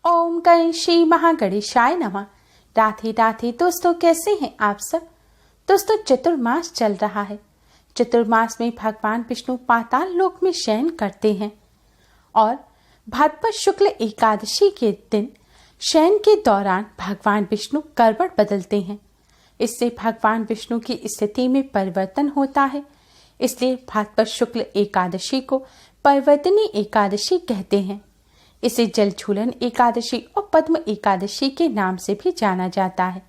ओम गणेशी महागणेशाय नमः। राधे राधे दोस्तों, कैसे हैं आप सब। दोस्तों, चतुर्मास चल रहा है। चतुर्मास में भगवान विष्णु पाताल लोक में शयन करते हैं और भाद्रपद शुक्ल एकादशी के दिन शयन के दौरान भगवान विष्णु करवट बदलते हैं। इससे भगवान विष्णु की स्थिति में परिवर्तन होता है। इसलिए भाद्रपद शुक्ल एकादशी को परिवर्तनी एकादशी कहते हैं। इसे जलझूलन एकादशी और पद्म एकादशी के नाम से भी जाना जाता है।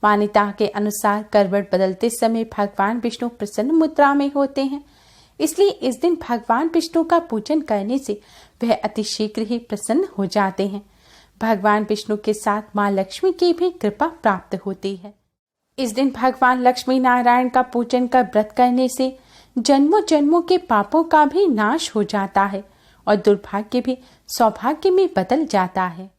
मान्यता के अनुसार करवट बदलते समय भगवान विष्णु प्रसन्न मुद्रा में होते हैं। इसलिए इस दिन भगवान विष्णु का पूजन करने से वह अति शीघ्र ही प्रसन्न हो जाते हैं। भगवान विष्णु के साथ माँ लक्ष्मी की भी कृपा प्राप्त होती है। इस दिन भगवान लक्ष्मी नारायण का पूजन कर व्रत करने से जन्मों जन्मों के पापों का भी नाश हो जाता है और दुर्भाग्य भी सौभाग्य में बदल जाता है।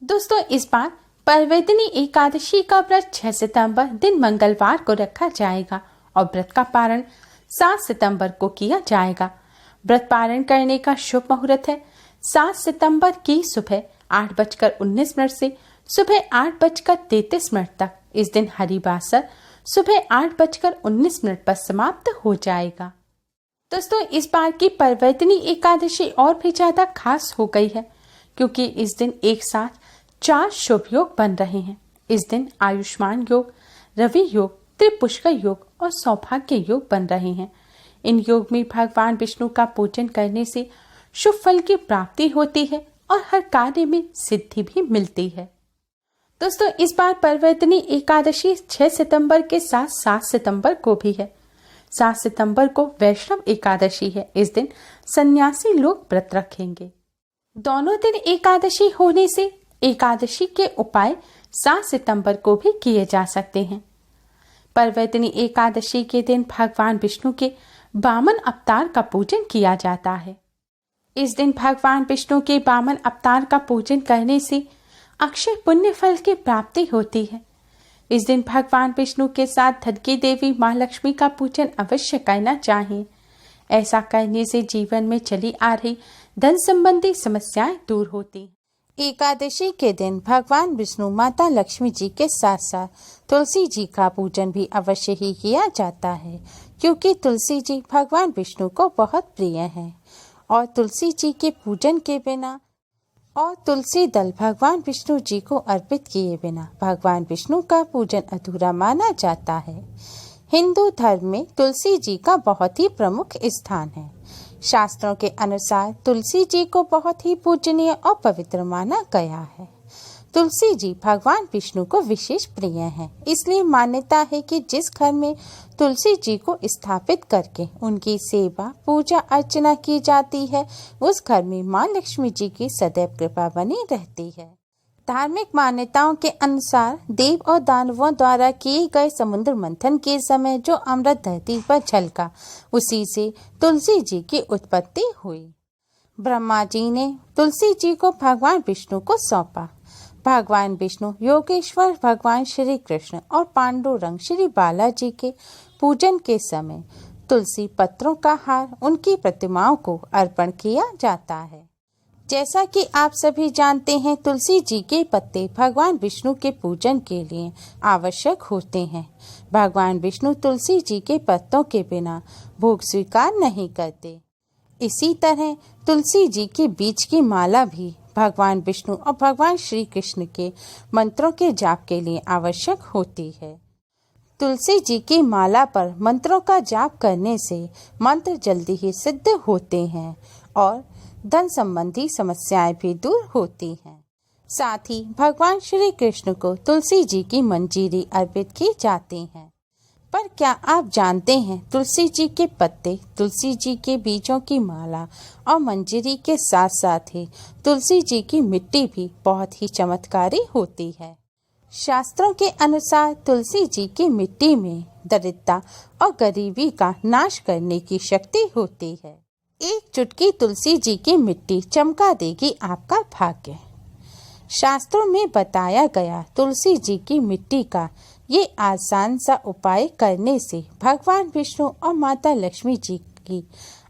दोस्तों, इस बार परिवर्तनी एकादशी का व्रत 6 सितंबर दिन मंगलवार को रखा जाएगा और व्रत का पारण 7 सितंबर को किया जाएगा। व्रत पारण करने का शुभ मुहूर्त है 7 सितंबर की सुबह 8:19 से सुबह 8:33 तक। इस दिन हरिवासर सुबह 8:19 पर समाप्त हो जाएगा। दोस्तों, इस बार की परिवर्तनी एकादशी और भी ज्यादा खास हो गई है क्योंकि इस दिन एक साथ 4 शुभ योग बन रहे हैं। इस दिन आयुष्मान योग, रवि योग, त्रिपुष्कर योग और सौभाग्य योग बन रहे हैं। इन योग में भगवान विष्णु का पूजन करने से शुभ फल की प्राप्ति होती है और हर कार्य में सिद्धि भी मिलती है। दोस्तों, इस बार परिवर्तनी एकादशी 6 सितंबर के साथ 7 सितंबर को भी है। 7 सितंबर को वैष्णव एकादशी है। इस दिन सन्यासी लोग व्रत रखेंगे। दोनों दिन एकादशी होने से एकादशी के उपाय 7 सितंबर को भी किए जा सकते हैं। परिवर्तनी एकादशी के दिन भगवान विष्णु के वामन अवतार का पूजन किया जाता है। इस दिन भगवान विष्णु के वामन अवतार का पूजन करने से अक्षय पुण्य फल की प्राप्ति होती है। इस दिन भगवान विष्णु के साथ धनकी देवी माँ लक्ष्मी का पूजन अवश्य करना चाहिए। ऐसा करने से जीवन में चली आ रही धन संबंधी समस्याएं दूर होती हैं। एकादशी के दिन भगवान विष्णु माता लक्ष्मी जी के साथ साथ तुलसी जी का पूजन भी अवश्य ही किया जाता है क्योंकि तुलसी जी भगवान विष्णु को बहुत प्रिय है और तुलसी जी के पूजन के बिना और तुलसी दल भगवान विष्णु जी को अर्पित किए बिना भगवान विष्णु का पूजन अधूरा माना जाता है। हिंदू धर्म में तुलसी जी का बहुत ही प्रमुख स्थान है। शास्त्रों के अनुसार तुलसी जी को बहुत ही पूजनीय और पवित्र माना गया है। तुलसी जी भगवान विष्णु को विशेष प्रिय हैं। इसलिए मान्यता है कि जिस घर में तुलसी जी को स्थापित करके उनकी सेवा पूजा अर्चना की जाती है उस घर में माँ लक्ष्मी जी की सदैव कृपा बनी रहती है। धार्मिक मान्यताओं के अनुसार देव और दानवों द्वारा किए गए समुद्र मंथन के समय जो अमृत धरती पर छलका उसी से तुलसी जी की उत्पत्ति हुई। ब्रह्मा जी ने तुलसी जी को भगवान विष्णु को सौंपा। भगवान विष्णु योगेश्वर भगवान श्री कृष्ण और पांडुरंग श्री बालाजी के पूजन के समय तुलसी पत्रों का हार उनकी प्रतिमाओं को अर्पण किया जाता है। जैसा कि आप सभी जानते हैं, तुलसी जी के पत्ते भगवान विष्णु के पूजन के लिए आवश्यक होते हैं। भगवान विष्णु तुलसी जी के पत्तों के बिना भोग स्वीकार नहीं करते। इसी तरह तुलसी जी के बीज की माला भी भगवान विष्णु और भगवान श्री कृष्ण के मंत्रों के जाप के लिए आवश्यक होती है। तुलसी जी की माला पर मंत्रों का जाप करने से मंत्र जल्दी ही सिद्ध होते हैं और धन संबंधी समस्याएं भी दूर होती हैं। साथ ही भगवान श्री कृष्ण को तुलसी जी की मंजीरी अर्पित की जाती है। पर क्या आप जानते हैं, तुलसी जी के पत्ते, तुलसी जी के बीजों की माला और मंजरी के साथ साथ ही तुलसी जी की मिट्टी भी बहुत ही चमत्कारी होती है। शास्त्रों के अनुसार तुलसी जी की मिट्टी में दरिद्रता और गरीबी का नाश करने की शक्ति होती है। एक चुटकी तुलसी जी की मिट्टी चमका देगी आपका भाग्य। शास्त्रों में बताया गया तुलसी जी की मिट्टी का ये आसान सा उपाय करने से भगवान विष्णु और माता लक्ष्मी जी की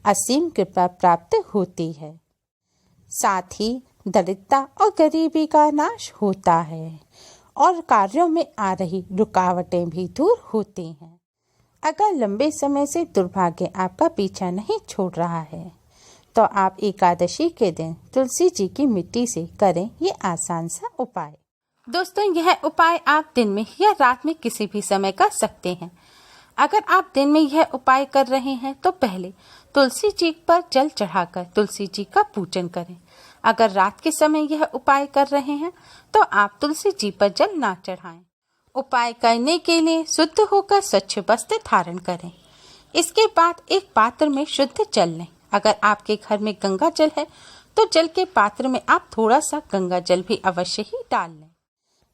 असीम कृपा प्राप्त होती है। साथ ही दरिद्रता और गरीबी का नाश होता है और कार्यों में आ रही रुकावटें भी दूर होती हैं। अगर लंबे समय से दुर्भाग्य आपका पीछा नहीं छोड़ रहा है तो आप एकादशी के दिन तुलसी जी की मिट्टी से करें ये आसान सा उपाय। दोस्तों, यह उपाय आप दिन में या रात में किसी भी समय कर सकते हैं। अगर आप दिन में यह उपाय कर रहे हैं तो पहले तुलसी जी पर जल चढ़ाकर तुलसी जी का पूजन करें। अगर रात के समय यह उपाय कर रहे हैं तो आप तुलसी जी पर जल ना चढ़ाएं। उपाय करने के लिए शुद्ध होकर स्वच्छ वस्त्र धारण करें। इसके बाद एक पात्र में शुद्ध जल लें। अगर आपके घर में गंगा जल है तो जल के पात्र में आप थोड़ा सा गंगा जल भी अवश्य ही डाल लें।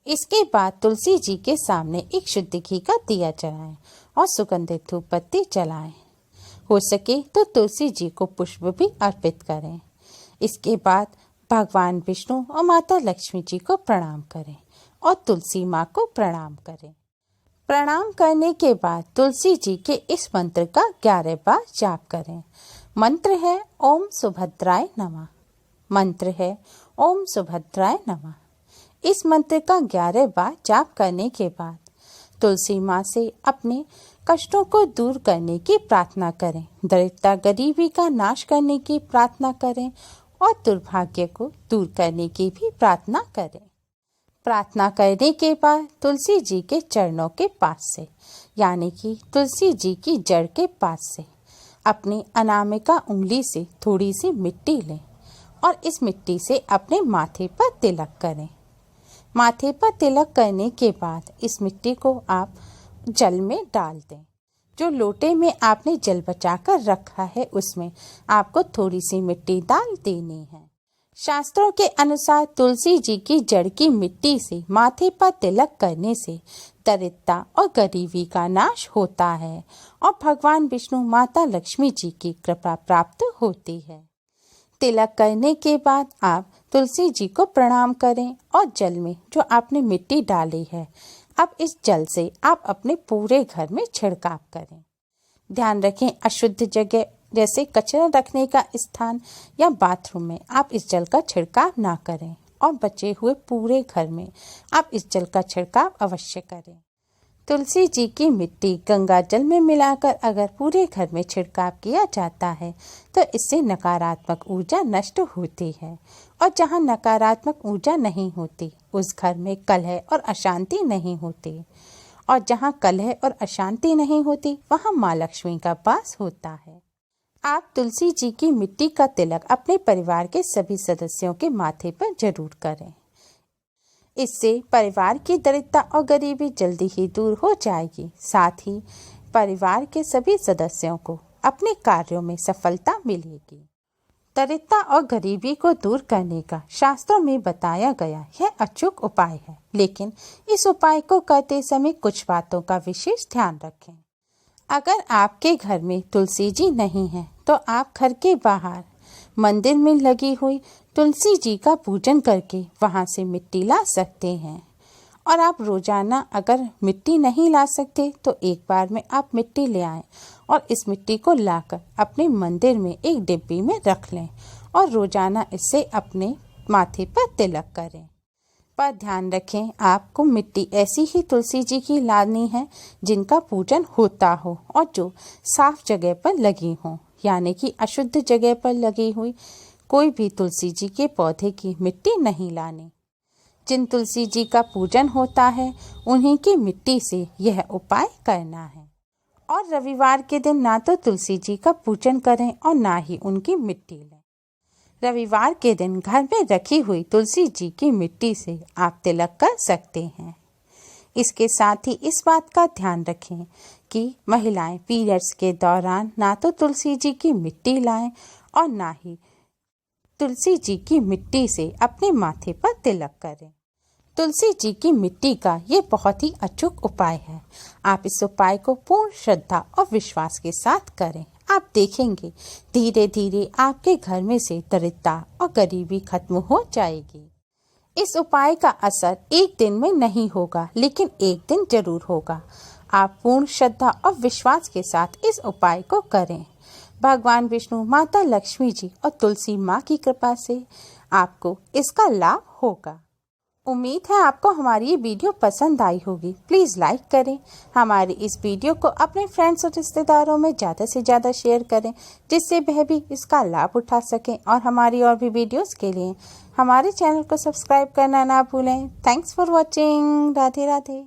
इसके बाद तुलसी जी के सामने एक शुद्ध घी का दिया जलाएं और सुगंधित धूप बत्ती जलाएं। हो सके तो तुलसी जी को पुष्प भी अर्पित करें। इसके बाद भगवान विष्णु और माता लक्ष्मी जी को प्रणाम करें और तुलसी माँ को प्रणाम करें। प्रणाम करने के बाद तुलसी जी के इस मंत्र का 11 बार जाप करें। मंत्र है ओम सुभद्राय नमः। मंत्र है ओम सुभद्राय नमः। इस मंत्र का 11 बार जाप करने के बाद तुलसी माँ से अपने कष्टों को दूर करने की प्रार्थना करें, दरिद्रता गरीबी का नाश करने की प्रार्थना करें और दुर्भाग्य को दूर करने की भी प्रार्थना करें। प्रार्थना करने के बाद तुलसी जी के चरणों के पास से यानी कि तुलसी जी की जड़ के पास से अपनी अनामिका उंगली से थोड़ी सी मिट्टी लें और इस मिट्टी से अपने माथे पर तिलक करें। माथे पर तिलक करने के बाद इस मिट्टी को आप जल में डाल दें। जो लोटे में आपने जल बचाकर रखा है उसमें आपको थोड़ी सी मिट्टी डाल देनी है। शास्त्रों के अनुसार तुलसी जी की जड़ की मिट्टी से माथे पर तिलक करने से दरिद्रता और गरीबी का नाश होता है और भगवान विष्णु माता लक्ष्मी जी की कृपा प्राप्त होती है। तिलक करने के बाद आप तुलसी जी को प्रणाम करें और जल में जो आपने मिट्टी डाली है अब इस जल से आप अपने पूरे घर में छिड़काव करें। ध्यान रखें, अशुद्ध जगह जैसे कचरा रखने का स्थान या बाथरूम में आप इस जल का छिड़काव ना करें और बचे हुए पूरे घर में आप इस जल का छिड़काव अवश्य करें। तुलसी जी की मिट्टी गंगा जल में मिलाकर अगर पूरे घर में छिड़काव किया जाता है तो इससे नकारात्मक ऊर्जा नष्ट होती है और जहाँ नकारात्मक ऊर्जा नहीं होती उस घर में कलह और अशांति नहीं होती और जहाँ कलह और अशांति नहीं होती वहाँ माँ लक्ष्मी का वास होता है। आप तुलसी जी की मिट्टी का तिलक अपने परिवार के सभी सदस्यों के माथे पर जरूर करें। इससे परिवार की दरिद्रता और गरीबी जल्दी ही दूर हो जाएगी। साथ ही परिवार के सभी सदस्यों को अपने कार्यों में सफलता मिलेगी। दरिद्रता और गरीबी को दूर करने का शास्त्रों में बताया गया यह अचूक उपाय है, लेकिन इस उपाय को करते समय कुछ बातों का विशेष ध्यान रखें। अगर आपके घर में तुलसी जी नहीं है तो आप घर के बाहर मंदिर में लगी हुई तुलसी जी का पूजन करके वहां से मिट्टी ला सकते हैं। और आप रोजाना अगर मिट्टी नहीं ला सकते तो एक बार में आप मिट्टी ले आएं और इस मिट्टी को लाकर अपने मंदिर में एक डिब्बी में रख लें और रोजाना इससे अपने माथे पर तिलक करें। पर ध्यान रखें, आपको मिट्टी ऐसी ही तुलसी जी की लानी है जिनका पूजन होता हो और जो साफ जगह पर लगी हो, यानी कि अशुद्ध जगह पर लगी हुई कोई भी तुलसी जी के पौधे की मिट्टी नहीं लानी। जिन तुलसी जी का पूजन होता है उन्हीं की मिट्टी से यह उपाय करना है। और रविवार के दिन ना तो तुलसी जी का पूजन करें और ना ही उनकी मिट्टी लें। रविवार के दिन घर में रखी हुई तुलसी जी की मिट्टी से आप तिलक कर सकते हैं। इसके साथ ही इस बात का ध्यान रखें कि महिलाएं पीरियड्स के दौरान ना तो तुलसी जी की मिट्टी लाएं और ना ही तुलसी जी की मिट्टी से अपने माथे पर तिलक करें। तुलसी जी की मिट्टी का ये बहुत ही अचूक उपाय है। आप इस उपाय को पूर्ण श्रद्धा और विश्वास के साथ करें। आप देखेंगे धीरे धीरे आपके घर में से दरिद्रता और गरीबी खत्म हो जाएगी। इस उपाय का असर एक दिन में नहीं होगा, लेकिन एक दिन जरूर होगा। आप पूर्ण श्रद्धा और विश्वास के साथ इस उपाय को करें। भगवान विष्णु, माता लक्ष्मी जी और तुलसी माँ की कृपा से आपको इसका लाभ होगा। उम्मीद है आपको हमारी ये वीडियो पसंद आई होगी। प्लीज़ लाइक करें, हमारी इस वीडियो को अपने फ्रेंड्स और रिश्तेदारों में ज़्यादा से ज़्यादा शेयर करें, जिससे वह भी इसका लाभ उठा सकें। और हमारी और भी वीडियोस के लिए हमारे चैनल को सब्सक्राइब करना ना भूलें। Thanks for watching. Radhe Radhe.